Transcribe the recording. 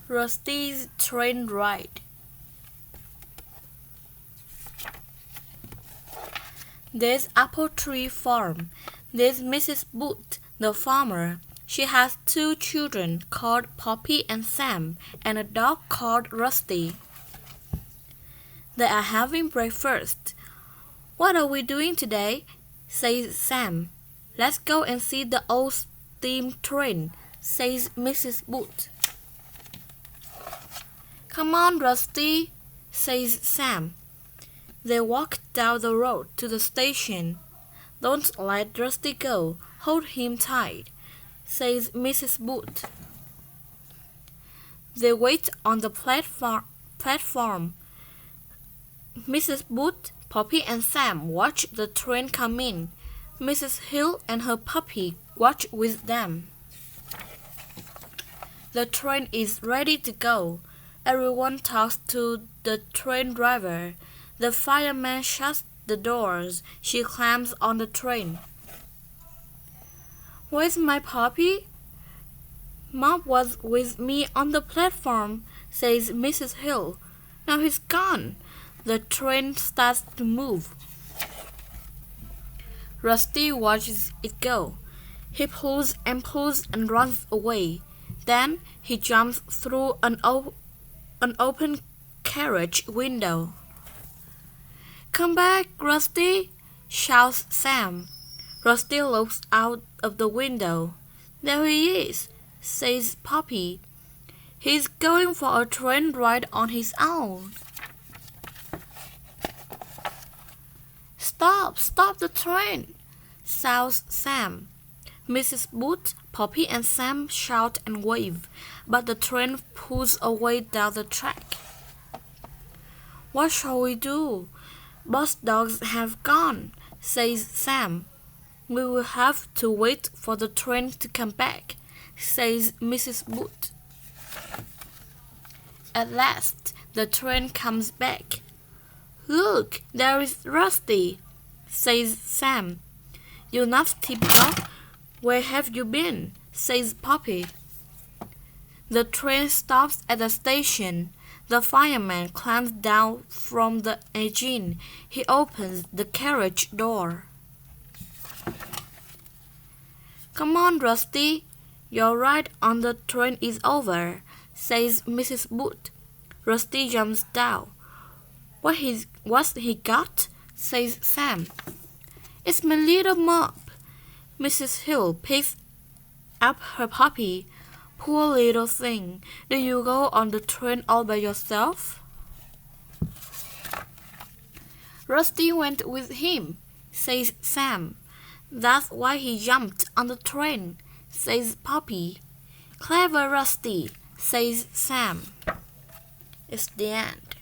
Rusty's Train Ride. There's Apple Tree Farm. There's Mrs. Booth, the farmer. She has 2 children called Poppy and Sam, and a dog called Rusty. They are having breakfast. "What are we doing today?" says Sam. "Let's go and see the old steam train," says Mrs. Booth. "Come on, Rusty," says Sam. They walk down the road to the station. "Don't let Rusty go. Hold him tight," says Mrs. Booth. They wait on the platform. Mrs. Booth, Poppy and Sam watch the train come in. Mrs. Hill and her puppy watch with them. The train is ready to go. Everyone talks to the train driver. The fireman shuts the doors. She climbs on the train. "Where's my puppy?" "Mom was with me on the platform," says Mrs. Hill. "Now he's gone." The train starts to move. Rusty watches it go. He pulls and runs away. Then he jumps through an open carriage window. "Come back, Rusty!" shouts Sam. Rusty looks out of the window. "There he is," says Poppy. "He's going for a train ride on his own." Stop the train!" shouts Sam. Mrs. Booth, Poppy and Sam shout and wave, but the train pulls away down the track. "What shall we do? Both dogs have gone," says Sam. "We will have to wait for the train to come back," says Mrs. Booth. At last, the train comes back. "Look, there is Rusty," says Sam. "You nasty dog, where have you been?" says Poppy. The train stops at the station. The fireman climbs down from the engine. He opens the carriage door. "Come on, Rusty. Your ride on the train is over," says Mrs. Booth. Rusty jumps down. What's he got?" says Sam. "It's my little mop." Mrs. Hill picks up her puppy. "Poor little thing. Do you go on the train all by yourself?" "Rusty went with him," says Sam. "That's why he jumped on the train," says Poppy. "Clever Rusty," says Sam. It's the end.